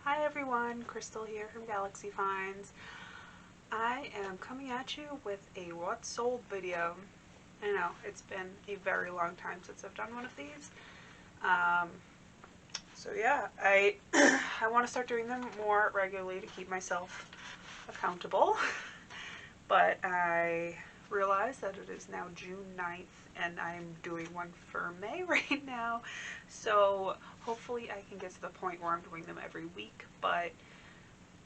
Hi everyone, Crystal here from Galaxy Finds. I am coming at you with a what sold video. I know, it's been a very long time since I've done one of these. So yeah, I want to start doing them more regularly to keep myself accountable. But I realize that it is now June 9th and I'm doing one for May right now. So hopefully I can get to the point where I'm doing them every week. But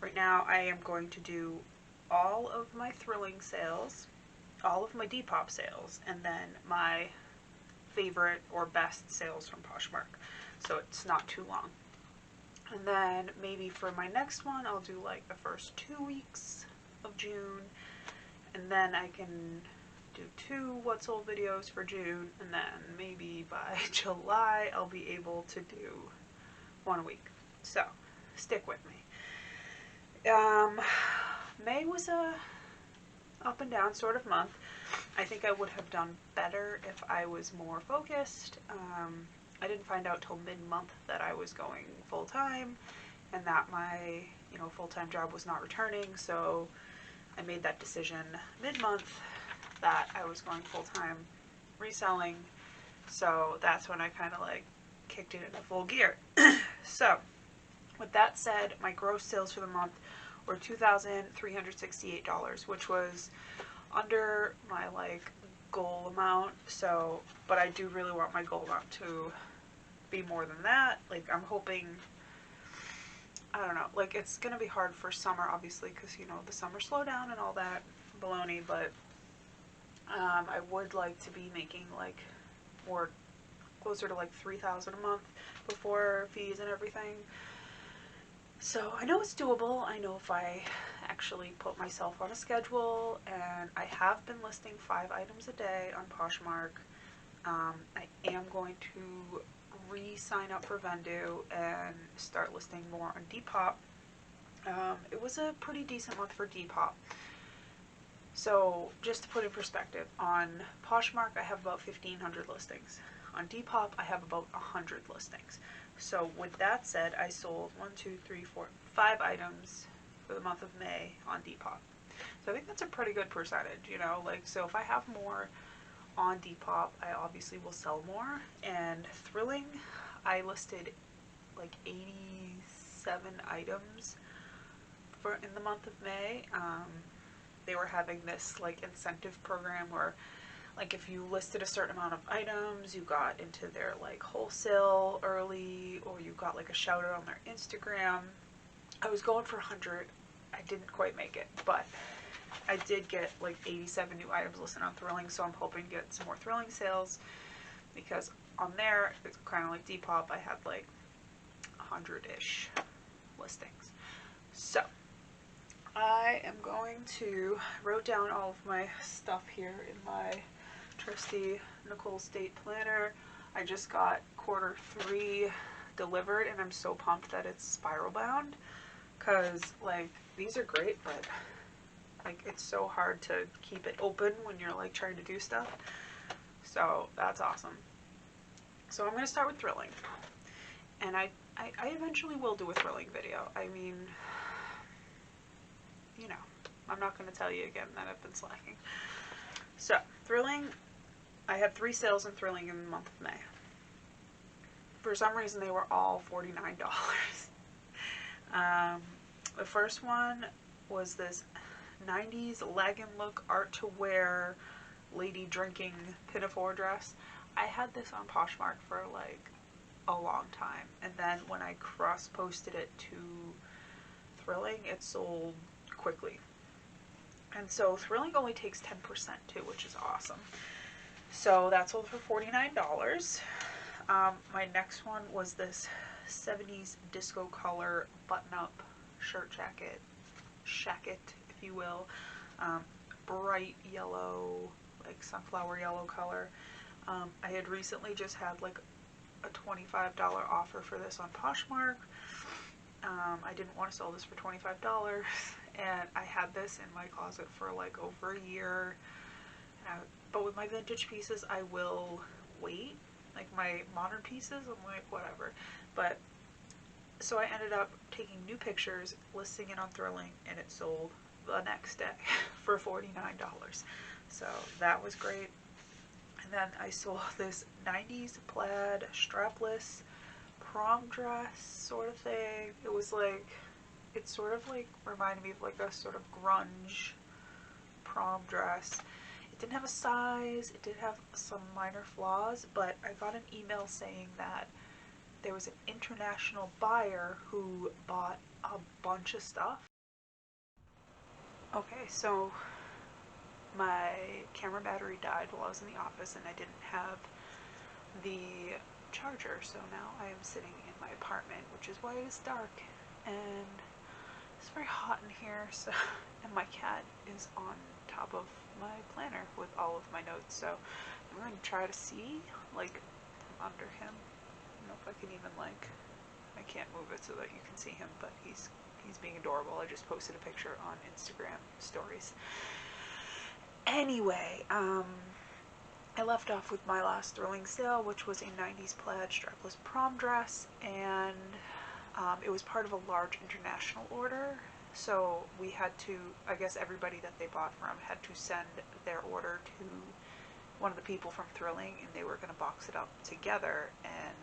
right now I am going to do all of my thrilling sales, all of my Depop sales, and then my favorite or best sales from Poshmark. So it's not too long. And then maybe for my next one, I'll do like the first 2 weeks of June, and then I can do 2 what sold videos for June, and then maybe by July I'll be able to do 1 a week. So stick with me. May was a up and down sort of month. I think I would have done better if I was more focused. I didn't find out till mid-month that I was going full-time and that my full-time job was not returning, so I made that decision mid-month that I was going full-time reselling. So that's when I kind of like kicked it into full gear. So with that said, my gross sales for the month were $2,368, which was under my like goal amount. So, but I do really want my goal amount to be more than that. Like I'm hoping, I don't know, like it's gonna be hard for summer obviously because the summer slowdown and all that baloney, but I would like to be making like more closer to like $3,000 a month before fees and everything. So I know it's doable. I know if I actually put myself on a schedule, and I have been listing 5 items a day on Poshmark. I am going to re-sign up for Vendu and start listing more on Depop. It was a pretty decent month for Depop. So just to put in perspective, on Poshmark I have about 1,500 listings. On Depop I have about 100 listings. So with that said, I sold 5 items for the month of May on Depop. So I think that's a pretty good percentage, like, so if I have more on Depop, I obviously will sell more. And Thrilling, I listed like 87 items in the month of May. They were having this like incentive program where like if you listed a certain amount of items, you got into their like wholesale early, or you got like a shout out on their Instagram. I was going for 100. I didn't quite make it, but I did get like 87 new items listed on Thrilling, so I'm hoping to get some more Thrilling sales, because on there, it's kind of like Depop, I had like 100-ish listings. So I am going to wrote down all of my stuff here in my trusty Nicole State planner. I just got Q3 delivered, and I'm so pumped that it's spiral bound, because like these are great, but like it's so hard to keep it open when you're like trying to do stuff. So that's awesome. So I'm going to start with Thrilling, and I eventually will do a Thrilling video. I mean, I'm not going to tell you again that I've been slacking. So Thrilling, I had 3 sales in Thrilling in the month of May. For some reason they were all $49. The first one was this 90s legging look art to wear lady drinking pinafore dress. I had this on Poshmark for like a long time, and then when I cross posted it to Thrilling, it sold quickly. And so Thrilling only takes 10% too, which is awesome. So that sold for $49. My next one was this 70s disco color button-up shirt jacket, if you will, bright yellow, like sunflower yellow color. I had recently just had like a $25 offer for this on Poshmark. I didn't want to sell this for $25, and I had this in my closet for like over a year. But with my vintage pieces, I will wait. Like my modern pieces, I'm like, whatever. But so I ended up taking new pictures, listing it on Thrilling, and it sold the next day for $49. So that was great. And then I saw this 90s plaid strapless prom dress sort of thing. It was like, it sort of like reminded me of like a sort of grunge prom dress. It didn't have a size, it did have some minor flaws, but I got an email saying that there was an international buyer who bought a bunch of stuff. Okay, so my camera battery died while I was in the office and I didn't have the charger, so now I am sitting in my apartment, which is why it is dark, and it's very hot in here, so, and my cat is on top of my planner with all of my notes, so I'm going to try to see, like, under him. I don't know if I can even, like, I can't move it so that you can see him, but he's being adorable. I just posted a picture on Instagram stories. Anyway, I left off with my last Thrilling sale, which was a 90s plaid strapless prom dress, and it was part of a large international order, so we had to, I guess everybody that they bought from had to send their order to one of the people from Thrilling, and they were going to box it up together and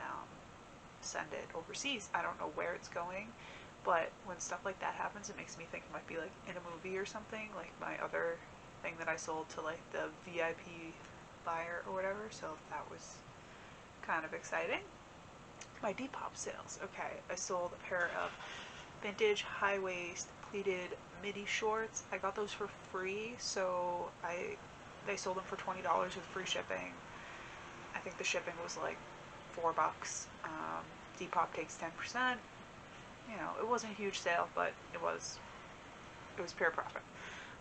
send it overseas. I don't know where it's going, but when stuff like that happens, it makes me think it might be like in a movie or something, like my other thing that I sold to like the VIP buyer or whatever, so that was kind of exciting. My Depop sales. Okay, I sold a pair of vintage high-waist pleated midi shorts. I got those for free, so they sold them for $20 with free shipping. I think the shipping was like $4. Depop takes 10%. You know, it wasn't a huge sale, but it was pure profit.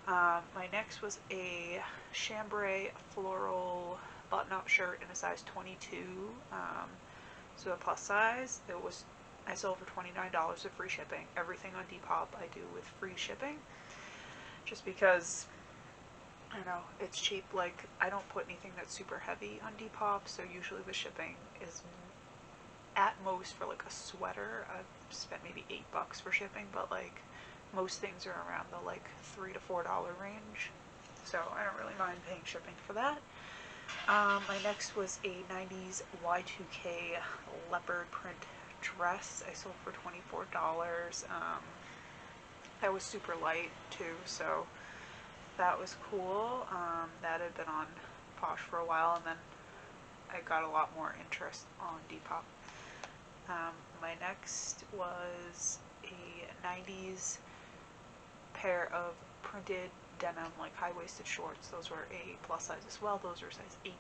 My next was a chambray floral button-up shirt in a size 22, so a plus size. I sold for $29 with free shipping. Everything on Depop I do with free shipping, just because, I don't know, it's cheap. Like, I don't put anything that's super heavy on Depop, so usually the shipping is at most for like a sweater. I've spent maybe $8 for shipping, but like most things are around the like $3 to $4 range, so I don't really mind paying shipping for that. My next was a 90s Y2K leopard print dress. I sold for $24. That was super light too, so that was cool. That had been on Posh for a while, and then I got a lot more interest on Depop. My next was a 90s pair of printed denim, like high-waisted shorts. Those were a plus size as well. Those were size 18.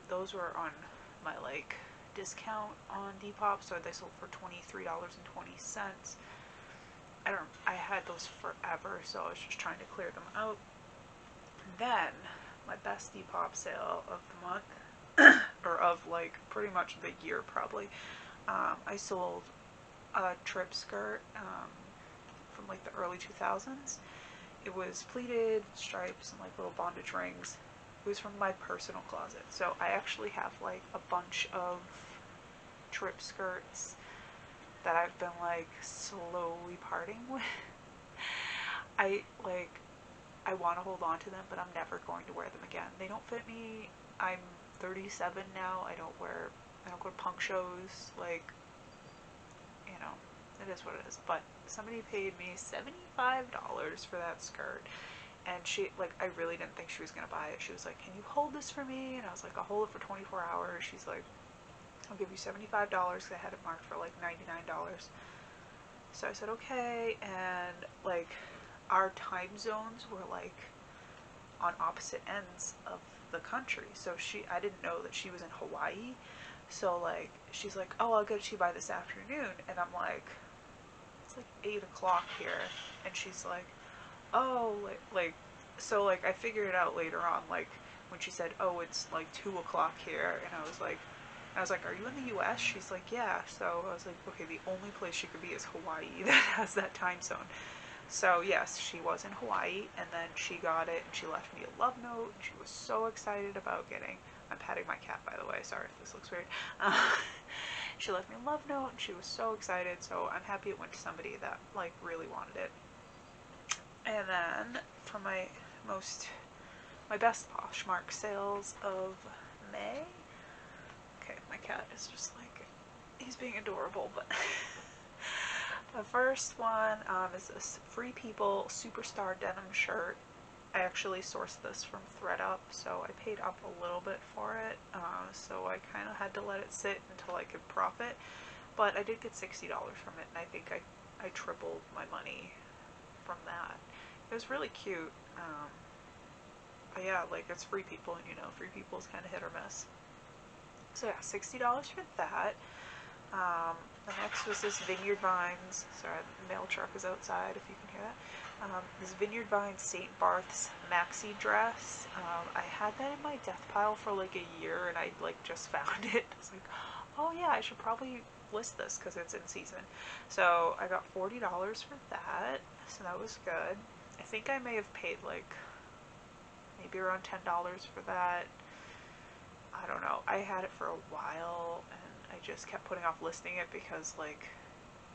Those were on my like discount on Depop, so they sold for $23.20. I had those forever, so I was just trying to clear them out. Then my best Depop sale of the month, or of like pretty much the year probably, I sold a trip skirt from like the early 2000s. It was pleated, stripes, and like little bondage rings. It was from my personal closet. So I actually have like a bunch of trip skirts that I've been like slowly parting with. I want to hold on to them, but I'm never going to wear them again. They don't fit me. I'm 37 now. I don't go to punk shows. Like, you know, it is what it is. But somebody paid me $75 for that skirt, and she, like, I really didn't think she was gonna buy it. She was like, "Can you hold this for me?" And I was like, "I'll hold it for 24 hours." She's like, "I'll give you $75 because I had it marked for like $99. So I said, okay, and like our time zones were like on opposite ends of the country. So I didn't know that she was in Hawaii. So like, she's like, "Oh, I'll get it to you by this afternoon." And I'm like, it's like 8 o'clock here. And she's like, "Oh," so like I figured it out later on, like when she said, "Oh, it's like 2 o'clock here." And I was like, "Are you in the US?" She's like, "Yeah." So I was like, okay, the only place she could be is Hawaii that has that time zone. So yes, she was in Hawaii, and then she got it, and she left me a love note, and she was so excited about getting, I'm patting my cat, by the way, sorry if this looks weird. She left me a love note, and she was so excited, so I'm happy it went to somebody that, like, really wanted it. And then, for my best Poshmark sales of May, okay, my cat is just like, he's being adorable, but the first one is this Free People Superstar denim shirt. I actually sourced this from ThreadUp, so I paid up a little bit for it, so I kind of had to let it sit until I could profit, but I did get $60 from it, and I think I tripled my money from that. It was really cute, but yeah, like, it's Free People, and you know, Free People is kind of hit or miss. So yeah, $60 for that. The next was this Vineyard Vines, sorry, the mail truck is outside if you can hear that. This Vineyard Vines St. Barth's maxi dress. I had that in my death pile for like a year, and I like just found it. I was like, oh yeah, I should probably list this because it's in season. So I got $40 for that, so that was good. I think I may have paid like maybe around $10 for that. I don't know. I had it for a while, and I just kept putting off listing it because, like,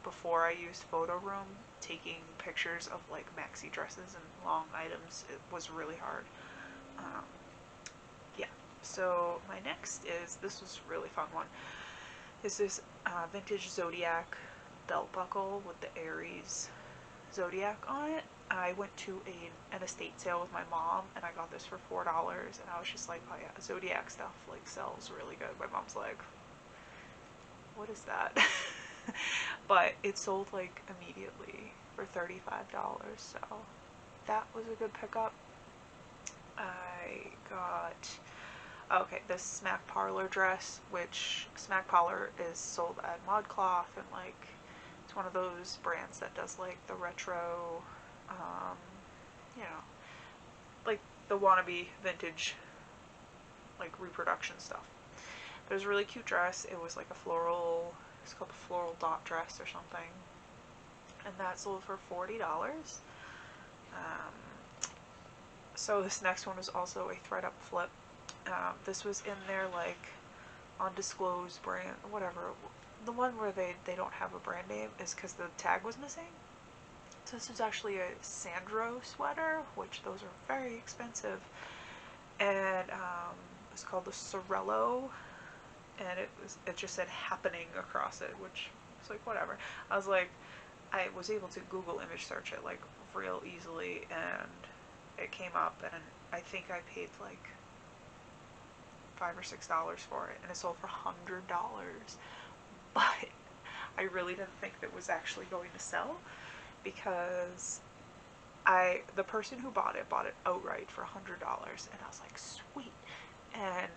before I used Photo Room, taking pictures of like maxi dresses and long items, it was really hard. Yeah, so my next is, this was a really fun one, is this vintage Zodiac belt buckle with the Aries Zodiac on it. I went to an estate sale with my mom, and I got this for $4, and I was just like, oh yeah, Zodiac stuff like sells really good. My mom's like, what is that? But it sold like immediately for $35, so that was a good pickup. I got, okay, this Smack Parlor dress, which Smack Parlor is sold at ModCloth, and like, it's one of those brands that does like the retro, you know, like the wannabe vintage, like reproduction stuff. But it was a really cute dress. It was like a floral, it's called a floral dot dress or something, and that sold for $40. So this next one was also a ThreadUp flip. This was in their like undisclosed brand, whatever. The one where they don't have a brand name is because the tag was missing. So this was actually a Sandro sweater, which those are very expensive, and it's called the Sorello, and it just said happening across it, which was like, whatever. I was like, I was able to Google image search it like real easily, and it came up, and I think I paid like $5 or $6 for it, and it sold for $100. But I really didn't think that it was actually going to sell, because the person who bought it outright for $100, and I was like, sweet. And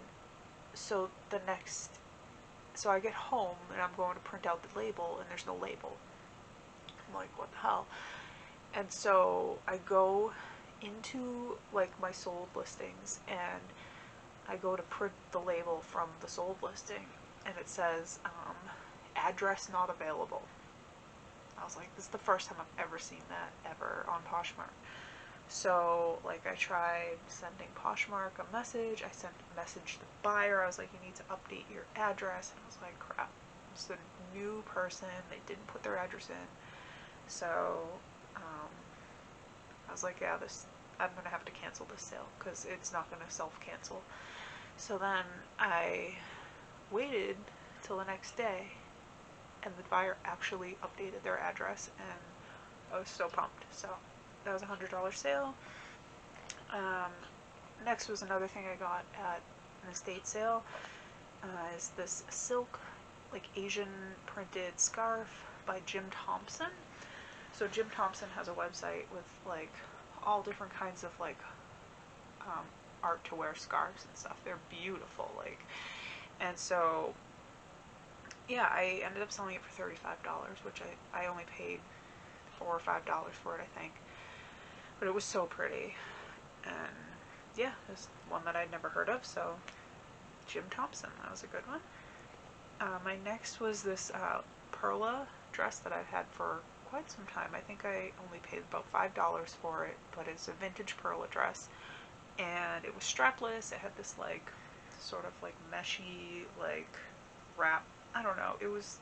so so I get home and I'm going to print out the label, and there's no label. I'm like, what the hell? And so I go into like my sold listings, and I go to print the label from the sold listing, and it says address not available. I was like, this is the first time I've ever seen that ever on Poshmark. So like, I tried sending Poshmark a message. I sent a message to the buyer. I was like, you need to update your address. And I was like, crap, it's a new person, they didn't put their address in. So I was like, yeah, I'm gonna have to cancel this sale because it's not gonna self-cancel. So then I waited till the next day, and the buyer actually updated their address, and I was so pumped. So that was a $100 sale. Next was another thing I got at an estate sale, is this silk, like Asian printed scarf by Jim Thompson. So Jim Thompson has a website with like all different kinds of like art to wear scarves and stuff. They're beautiful, like, and so yeah, I ended up selling it for $35, which I only paid $4 or $5 for it, I think. But it was so pretty, and yeah, it was one that I'd never heard of, so Jim Thompson, that was a good one. My next was this Perla dress that I've had for quite some time. I think I only paid about $5 for it, but it's a vintage Perla dress, and it was strapless. It had this like sort of like meshy like wrap I don't know, it was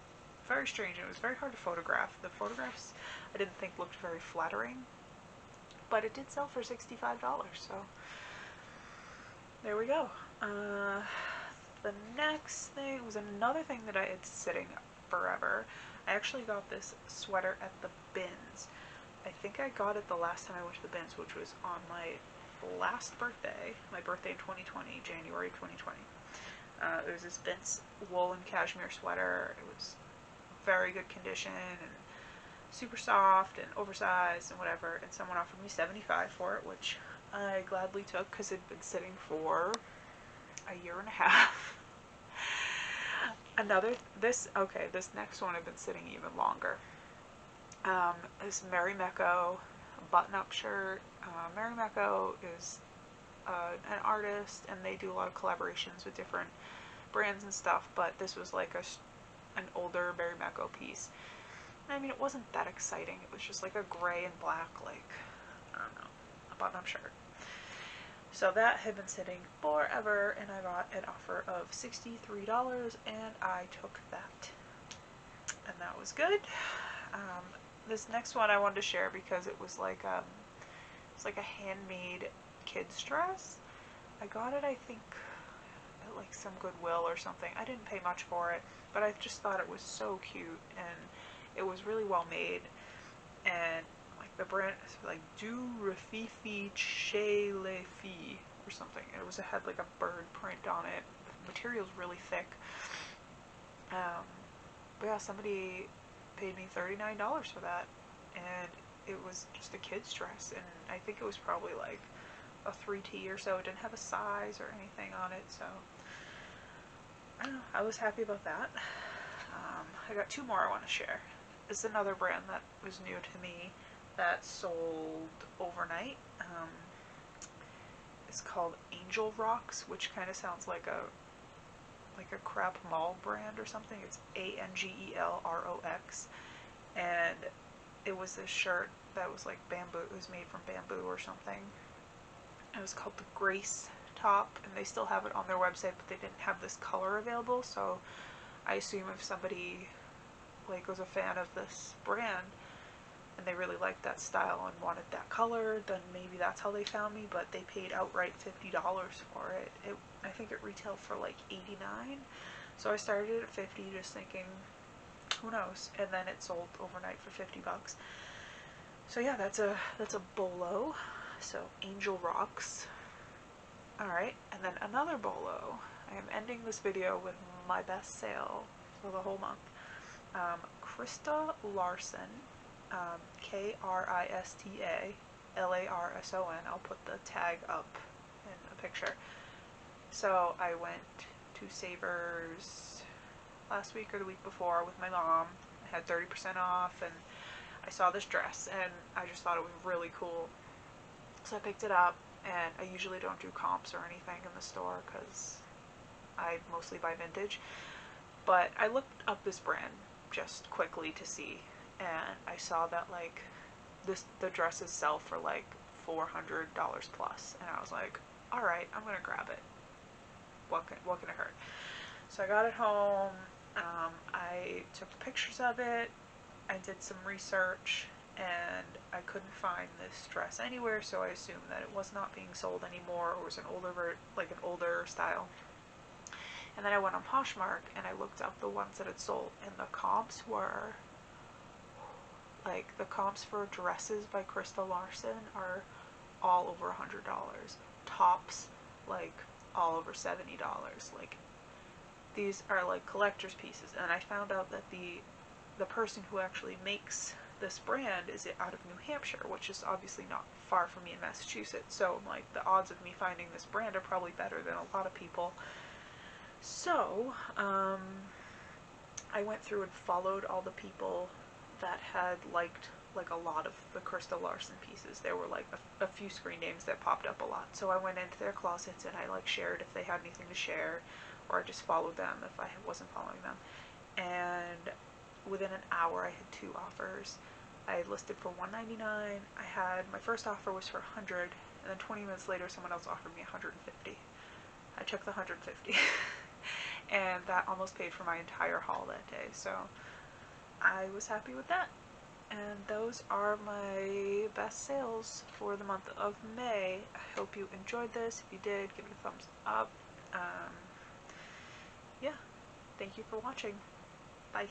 very strange. It was very hard to photograph. The photographs I didn't think looked very flattering, but it did sell for $65, so there we go. The next thing was another thing that I had sitting forever. I actually got this sweater at the bins. I think I got it the last time I went to the bins, which was on my last birthday, my birthday in 2020, January 2020. It was this Vince woolen cashmere sweater. It was very good condition and super soft and oversized and whatever, and someone offered me $75 for it, which I gladly took because it'd been sitting for a year and a half. This next one had been sitting even longer. This Mary Mecco button-up shirt. Mary Mecco is an artist, and they do a lot of collaborations with different brands and stuff, but this was like an older Mary Mecco piece. I mean, it wasn't that exciting. It was just like a gray and black, like, I don't know, a button-up shirt. So that had been sitting forever, and I got an offer of $63, and I took that. And that was good. This next one I wanted to share because it was like it's like a handmade kid's dress. I got it, I think, at like some Goodwill or something. I didn't pay much for it, but I just thought it was so cute, and it was really well made, and like the brand is like Du Refifi Chez Les Filles or something. It had like a bird print on it. The material's really thick. But yeah, somebody paid me $39 for that, and it was just a kid's dress, and I think it was probably like a 3T or so. It didn't have a size or anything on it, so I don't know, I was happy about that. I got two more I want to share. This is another brand that was new to me that sold overnight. It's called Angel Rocks, which kind of sounds like a crap mall brand or something. It's ANGELROX, and it was this shirt that was like bamboo. It was made from bamboo or something. It was called the Grace top, and they still have it on their website, but they didn't have this color available, so I assume if somebody like was a fan of this brand and they really liked that style and wanted that color, then maybe that's how they found me. But they paid outright $50 for it. I think it retailed for like $89, so I started it at $50 just thinking, who knows, and then it sold overnight for $50. So yeah, that's a BOLO. So Angel Rocks. Alright, and then another BOLO. I am ending this video with my best sale for the whole month. Krista Larson, Krista Larson. I'll put the tag up in a picture. So I went to Savers last week or the week before with my mom. I had 30% off, and I saw this dress, and I just thought it was really cool. So I picked it up, and I usually don't do comps or anything in the store because I mostly buy vintage. But I looked up this brand just quickly to see, and I saw that like the dresses sell for like $400 plus, and I was like, all right, I'm gonna grab it. What can it hurt? So I got it home. I took pictures of it. I did some research, and I couldn't find this dress anywhere, so I assumed that it was not being sold anymore, or was an older style. And then I went on Poshmark and I looked up the ones that had sold, and the comps were like, the comps for dresses by Krista Larson are all over $100. Tops like all over $70. Like, these are like collector's pieces, and I found out that the person who actually makes this brand is out of New Hampshire, which is obviously not far from me in Massachusetts, so like the odds of me finding this brand are probably better than a lot of people. So I went through and followed all the people that had liked like a lot of the Krista Larson pieces. There were like a few screen names that popped up a lot, so I went into their closets and I like shared if they had anything to share, or I just followed them if I wasn't following them. And within an hour I had two offers. I had listed for $199. My first offer was for $100, and then 20 minutes later someone else offered me $150. I took the $150. and that almost paid for my entire haul that day, so I was happy with that. And those are my best sales for the month of May. I hope you enjoyed this. If you did, give it a thumbs up. Yeah, thank you for watching. Bye.